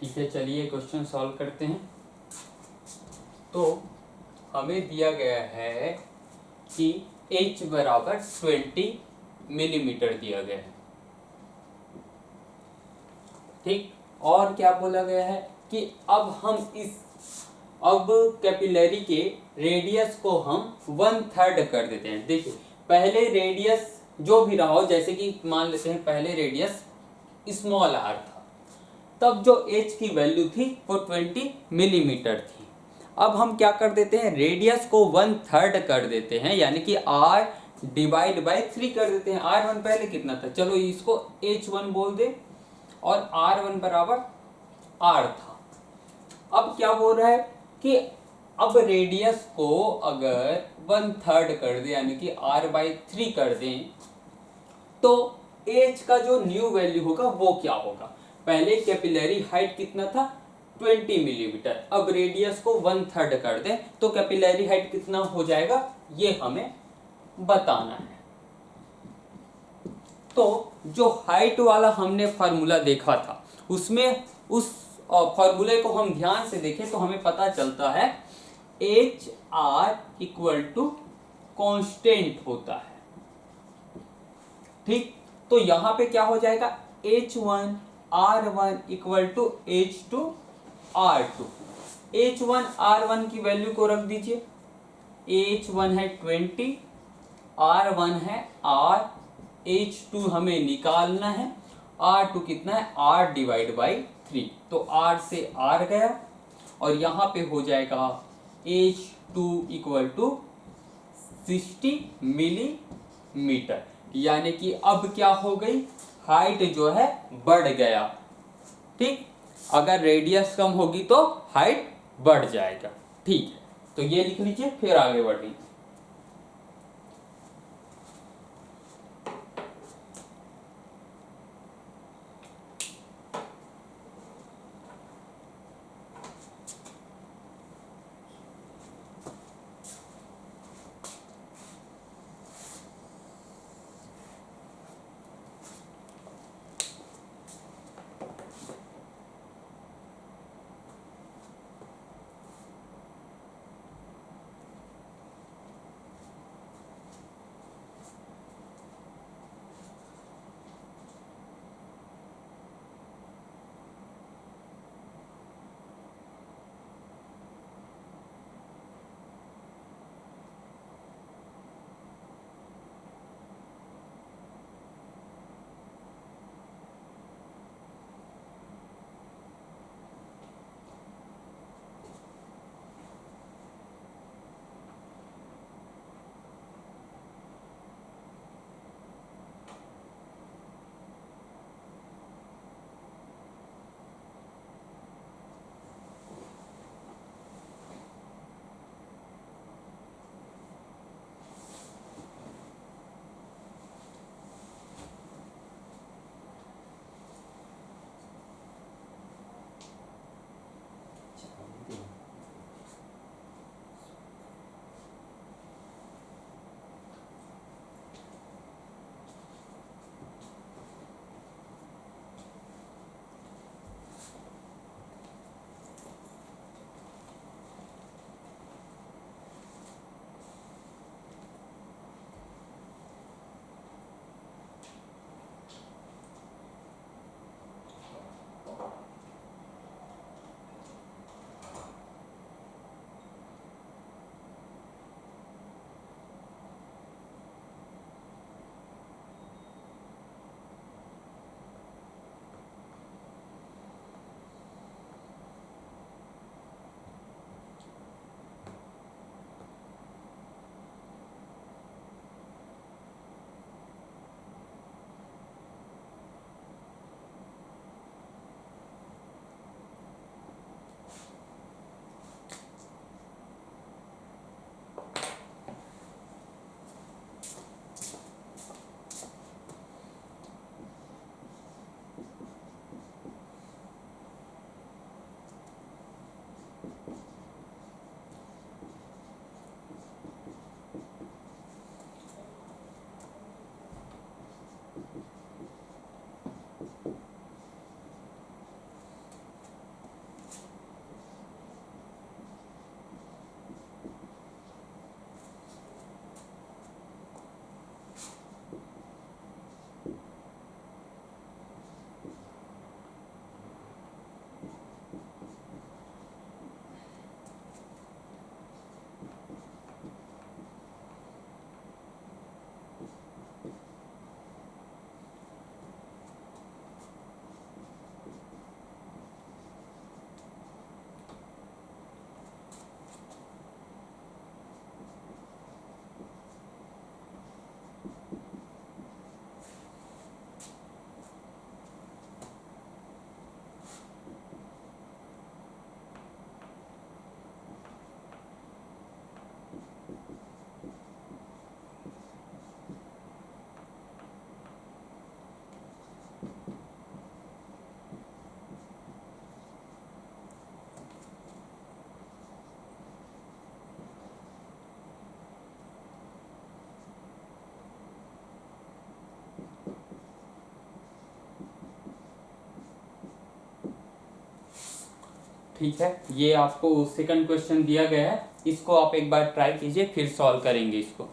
ठीक है, चलिए क्वेश्चन सॉल्व करते हैं। तो हमें दिया गया है कि h बराबर 20 मिलीमीटर दिया गया है, ठीक। और क्या बोला गया है कि अब कैपिलरी के रेडियस को हम 1/3 कर देते हैं। देखिए, पहले रेडियस जो भी रहा हो, जैसे कि मान लेते हैं पहले रेडियस स्मॉल r था, तब जो h की वैल्यू थी वो 20 मिलीमीटर थी। अब हम क्या कर देते हैं, रेडियस को 1/3 कर देते हैं, यानी कि r डिवाइड बाय 3 कर देते हैं। r1 पहले कितना था, चलो इसको h1 बोल दे, और r1 बराबर r था। अब क्या बोल रहा है कि अब रेडियस को अगर 1/3 कर दे, यानी कि r/3 कर दें, तो h का जो न्यू वैल्यू होगा वो क्या होगा। पहले कैपिलरी हाइट कितना था, 20 मिलीमीटर। अब रेडियस को 1/3 कर दें तो कैपिलरी हाइट कितना हो जाएगा, ये हमें बताना है। तो जो हाइट वाला हमने फार्मूला देखा था, उसमें उस फार्मूले को हम ध्यान से देखें तो हमें पता चलता है H R equal to constant होता है, ठीक। तो यहां पे क्या हो जाएगा, H1 R1 equal to H2 R2। H1 R1 की वैल्यू को रख दीजिए, H1 है 20, R1 है R, H2 हमें निकालना है, R2 कितना है, R डिवाइड बाई 3। तो R से R गया, और यहां पे हो जाएगा H2 इक्वल टू 60 मिलीमीटर। यानी कि अब क्या हो गई, हाइट जो है बढ़ गया, ठीक। अगर रेडियस कम होगी तो हाइट बढ़ जाएगा, ठीक है। तो ये लिख लीजिए, फिर आगे बढ़ेंगे। ठीक है, ये आपको सेकंड क्वेश्चन दिया गया है, इसको आप एक बार ट्राई कीजिए, फिर सॉल्व करेंगे इसको।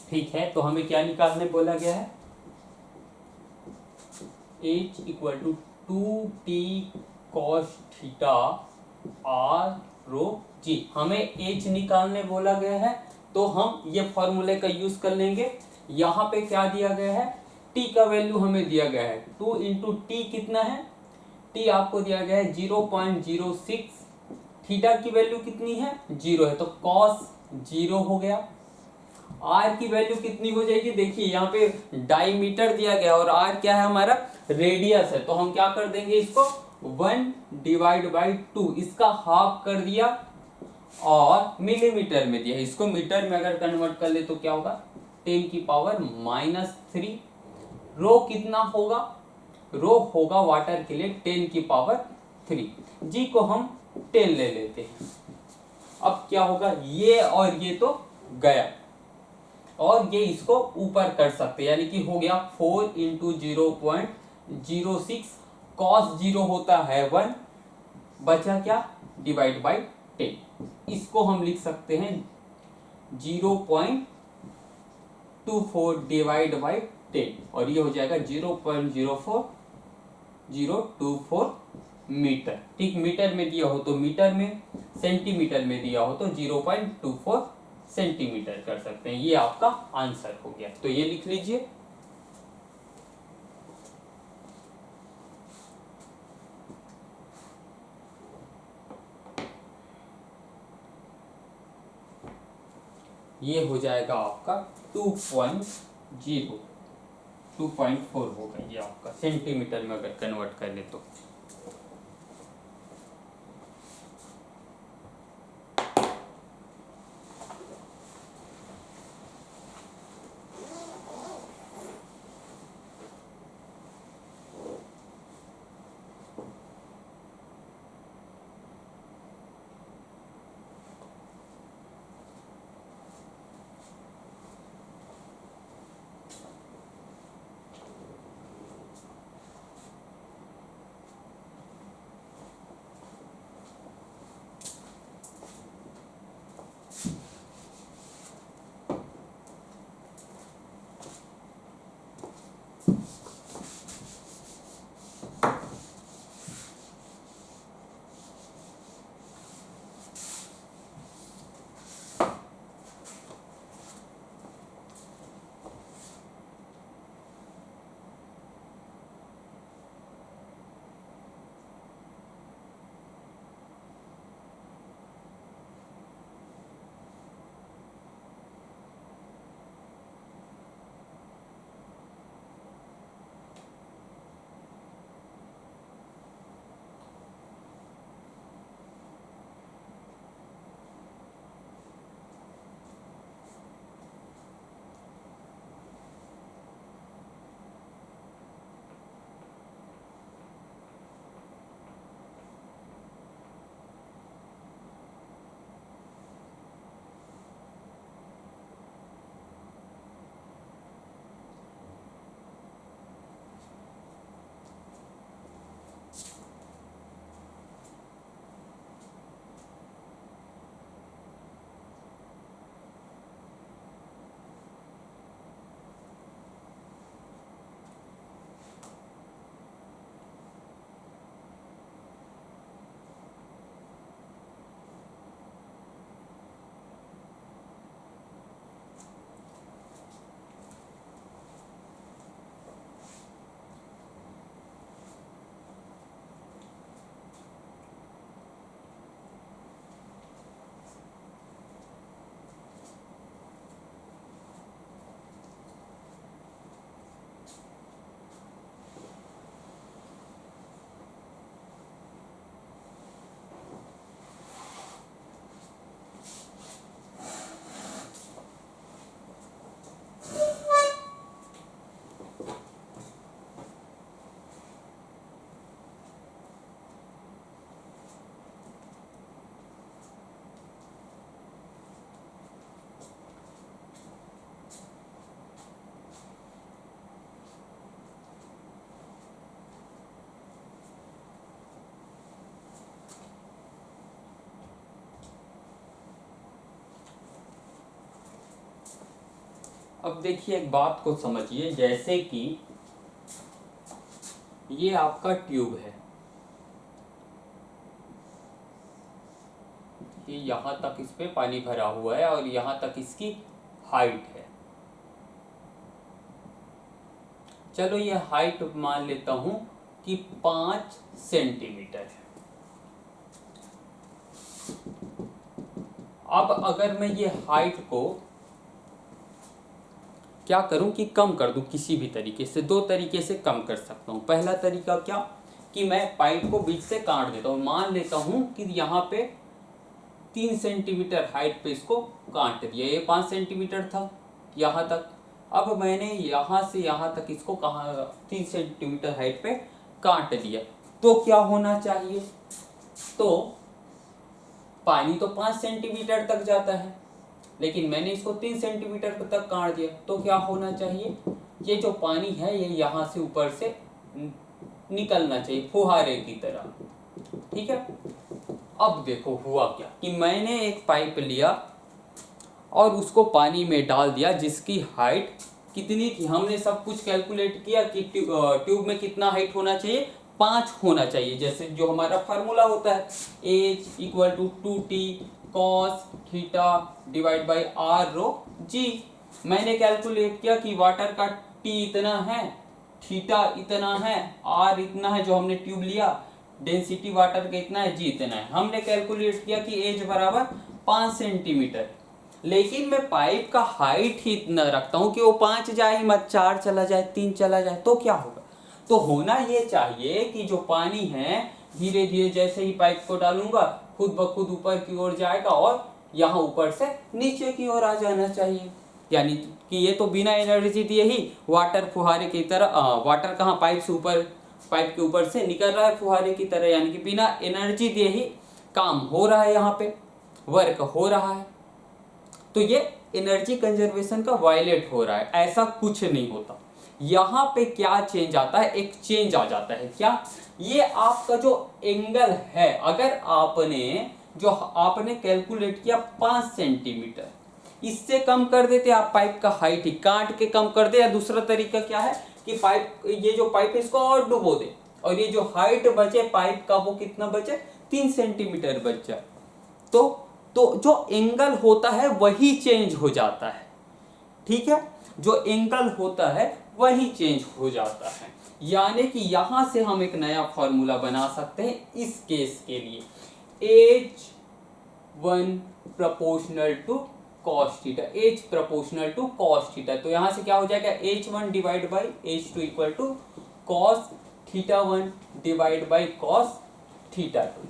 ठीक है, तो हमें क्या निकालने बोला गया है, h equal to 2t cos theta r rho g. हमें h निकालने बोला गया है, तो हम ये फॉर्मूले का यूज कर लेंगे। यहाँ पे क्या दिया गया है, t का वैल्यू हमें दिया गया है 2 इंटू टी कितना है, t आपको दिया गया है 0.06, थीटा की वैल्यू कितनी है 0 है, तो cos 0 हो गया। आर की वैल्यू कितनी हो जाएगी, देखिए यहाँ पे डायमीटर दिया गया और आर क्या है हमारा, रेडियस है, तो हम क्या कर देंगे इसको 1/2, इसका हाफ कर दिया और मिलीमीटर में दिया, इसको मीटर में अगर कन्वर्ट कर ले तो क्या होगा 10⁻³ रो कितना होगा, रो होगा वाटर के लिए 10⁻3, जी को हम 10 ले लेते हैं। अब क्या होगा, ये और ये तो गया और ये इसको ऊपर कर सकते, यानी कि हो गया 4 इंटू 0.06, cos 0 होता है 1, बचा क्या डिवाइड बाई 10, इसको हम लिख सकते हैं 0.24 डिवाइड बाई 10 और ये हो जाएगा 0.04024 मीटर। ठीक, मीटर में दिया हो तो मीटर में, सेंटीमीटर में दिया हो तो 0.24 सेंटीमीटर कर सकते हैं। ये आपका आंसर हो गया, तो ये लिख लीजिए। ये हो जाएगा आपका 2.4 होगा ये आपका, सेंटीमीटर में अगर कन्वर्ट कर ले तो। अब देखिए एक बात को समझिए, जैसे कि ये आपका ट्यूब है, ये यहाँ तक इस पे पानी भरा हुआ है और यहाँ तक इसकी हाइट है। चलो ये हाइट मान लेता हूं कि 5 सेंटीमीटर है। अब अगर मैं ये हाइट को क्या करूं कि कम कर दूं किसी भी तरीके से, दो तरीके से कम कर सकता हूं। पहला तरीका क्या कि मैं पाइप को बीच से काट देता हूं, मान लेता हूं कि यहाँ पे 3 सेंटीमीटर हाइट पे इसको काट दिया, ये 5 सेंटीमीटर था यहाँ तक। अब मैंने यहाँ से यहाँ तक इसको कहाँ 3 सेंटीमीटर हाइट पे काट दिया, तो क्या होना चाहिए, तो पानी तो 5 सेंटीमीटर तक जाता है, लेकिन मैंने इसको 3 सेंटीमीटर तक काट दिया, तो क्या होना चाहिए, ये जो पानी है ये यहाँ से ऊपर से निकलना चाहिए फुहारे की तरह। ठीक है। अब देखो हुआ क्या कि मैंने एक पाइप लिया और उसको पानी में डाल दिया, जिसकी हाइट कितनी थी, हमने सब कुछ कैलकुलेट किया कि ट्यूब में कितना हाइट होना चाहिए, 5 होना चाहिए, जैसे जो हमारा फार्मूला होता है H equal to 2T cos theta divide by R rho G. मैंने कैलकुलेट किया कि वाटर का T इतना है, थीटा इतना है, आर इतना है जो हमने ट्यूब लिया, डेंसिटी वाटर का इतना है, जी इतना है। हमने कैलकुलेट किया कि एज बराबर 5 सेंटीमीटर, लेकिन मैं पाइप का हाइट ही इतना रखता हूं कि वो 5 जाए मत, 4 चला जाए, 3 चला जाए, तो क्या होगा, तो होना ये चाहिए कि जो पानी है धीरे धीरे जैसे ही पाइप को डालूंगा खुद ब खुद ऊपर की ओर जाएगा और यहाँ ऊपर से नीचे की ओर आ जाना चाहिए। यानी कि ये तो बिना एनर्जी दिए ही वाटर फुहारे की तरह, वाटर कहाँ पाइप से ऊपर, पाइप के ऊपर से निकल रहा है फुहारे की तरह, यानी कि बिना एनर्जी दिए ही काम हो रहा है, यहाँ पे वर्क हो रहा है। तो ये एनर्जी कंजर्वेशन का वायलेट हो रहा है, ऐसा कुछ नहीं होता। यहाँ पे क्या चेंज आता है, एक चेंज आ जाता है, क्या, ये आपका जो एंगल है, अगर आपने कैलकुलेट किया 5 सेंटीमीटर, इससे कम कर देते आप पाइप का हाइट ही काट के कम कर दे, या दूसरा तरीका क्या है कि पाइप, ये जो पाइप है इसको और डुबो दे और ये जो हाइट बचे पाइप का वो कितना बचे, 3 सेंटीमीटर बच जाए, तो जो एंगल होता है वही चेंज हो जाता है। ठीक है, जो एंगल होता है वही चेंज हो जाता है। यानी कि यहां से हम एक नया फॉर्मूला बना सकते हैं इस केस के लिए, H1 proportional to cos theta, H proportional to cos theta. तो यहां से क्या हो जाएगा, H1 divide by H2 equal to cos theta 1 divide by cos theta 2,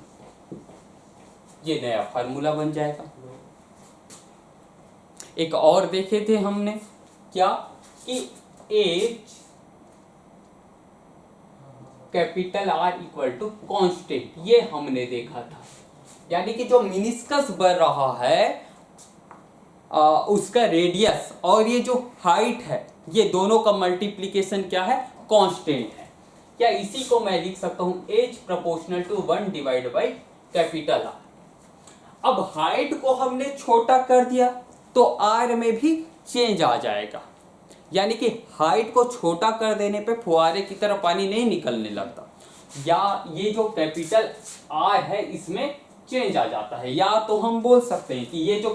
ये नया फार्मूला बन जाएगा। एक और देखे थे हमने क्या कि H capital R equal to constant, ये हमने देखा था, यानी कि जो मिनिस्कस बढ़ रहा है उसका रेडियस और ये जो हाइट है ये दोनों का मल्टीप्लीकेशन क्या है, कांस्टेंट है। क्या इसी को मैं लिख सकता हूं H proportional to 1 divide by capital R। अब हाइट को हमने छोटा कर दिया तो R में भी चेंज आ जाएगा, यानी कि हाइट को छोटा कर देने पे फुहारे की तरह पानी नहीं निकलने लगता, या ये जो कैपिटल R है इसमें चेंज आ जाता है, या तो हम बोल सकते हैं कि ये जो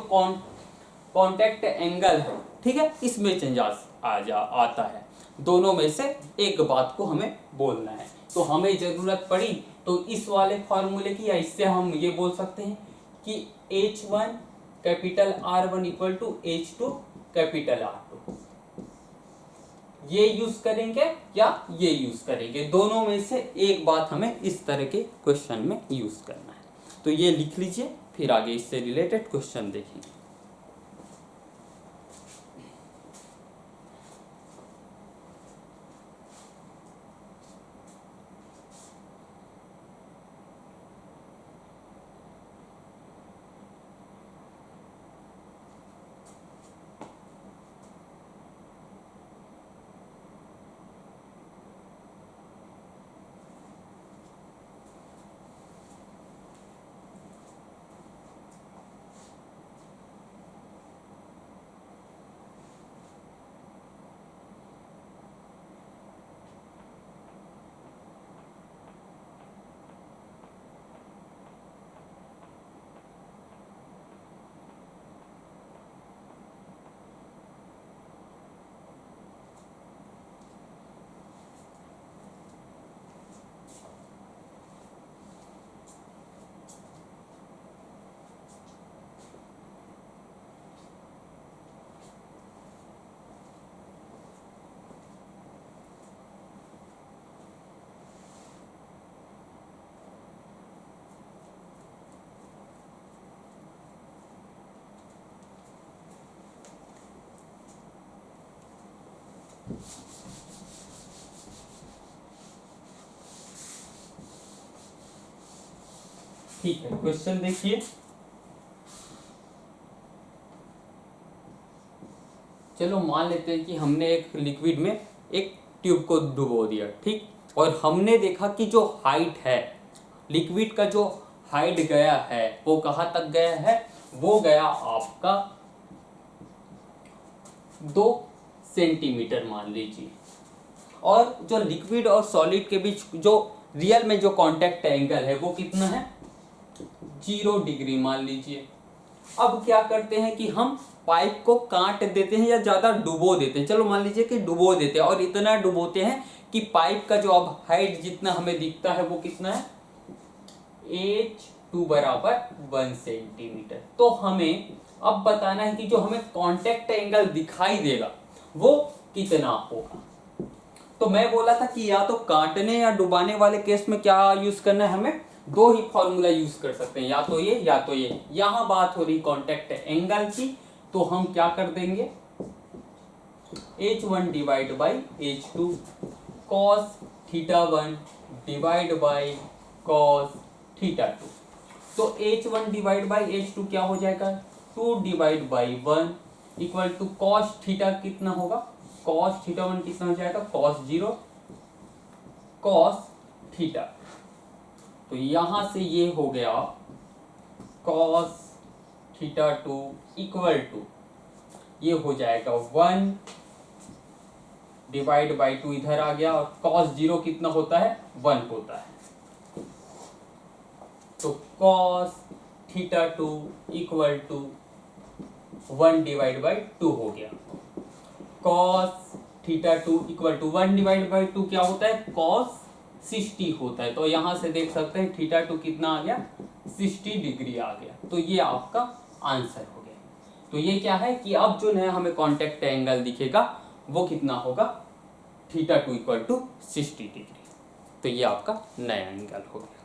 कॉन्टेक्ट एंगल है, ठीक है, इसमें चेंज आता है। दोनों में से एक बात को हमें बोलना है, तो हमें जरूरत पड़ी तो इस वाले फॉर्मूले की, या इससे हम ये बोल सकते हैं कि H1 capital R1 equal to H2 capital R2, ये यूज करेंगे या ये यूज करेंगे, दोनों में से एक बात हमें इस तरह के क्वेश्चन में यूज करना है। तो ये लिख लीजिए, फिर आगे इससे रिलेटेड क्वेश्चन देखेंगे। ठीक है, क्वेश्चन देखिए। चलो मान लेते हैं कि हमने एक लिक्विड में एक ट्यूब को डुबो दिया, ठीक, और हमने देखा कि जो हाइट है लिक्विड का, जो हाइट गया है वो कहाँ तक गया है, वो गया आपका 2 सेंटीमीटर मान लीजिए। और जो लिक्विड और सॉलिड के बीच जो रियल में जो कांटेक्ट एंगल है वो कितना है, 0 डिग्री मान लीजिए। अब क्या करते हैं कि हम पाइप को काट देते हैं या ज्यादा डुबो देते हैं। चलो मान लीजिए कि डुबो देते हैं और इतना डुबोते हैं कि पाइप का जो अब हाइट जितना हमें दिखता है वो कितना है, H2 बराबर 1 सेंटीमीटर। तो हमें अब बताना है कि जो हमें कांटेक्ट एंगल दिखाई देगा वो कितना होगा। तो मैं बोला था कि या तो काटने या डुबाने वाले केस में क्या यूज करना है, हमें 2 ही फॉर्मूला यूज कर सकते हैं, या तो ये या तो ये। यहां बात हो रही कांटेक्ट एंगल की, तो हम क्या कर देंगे, H1 divide by H2 cos θ1 divide by cos θ2। तो H1 डिवाइड बाई H2 क्या हो जाएगा, 2 divide by 1 equal to cos θ कितना होगा, cos θ1 कितना हो जाएगा, cos 0 cos θ। तो यहां से ये हो गया cos θ2 इक्वल टू ये हो जाएगा 1 डिवाइड बाई 2 इधर आ गया, और cos 0 कितना होता है, 1 होता है। तो cos θ2 equal to 1 divide by 2 हो गया। cos θ2 equal to 1 divide by 2 क्या होता है, cos 60 होता है। तो यहां से देख सकते हैं θ2 कितना आ गया, 60 डिग्री आ गया। तो ये आपका आंसर हो गया। तो ये क्या है कि अब जो नया हमें कांटेक्ट एंगल दिखेगा वो कितना होगा, θ2 इक्वल टू 60 डिग्री। तो ये आपका नया एंगल हो गया।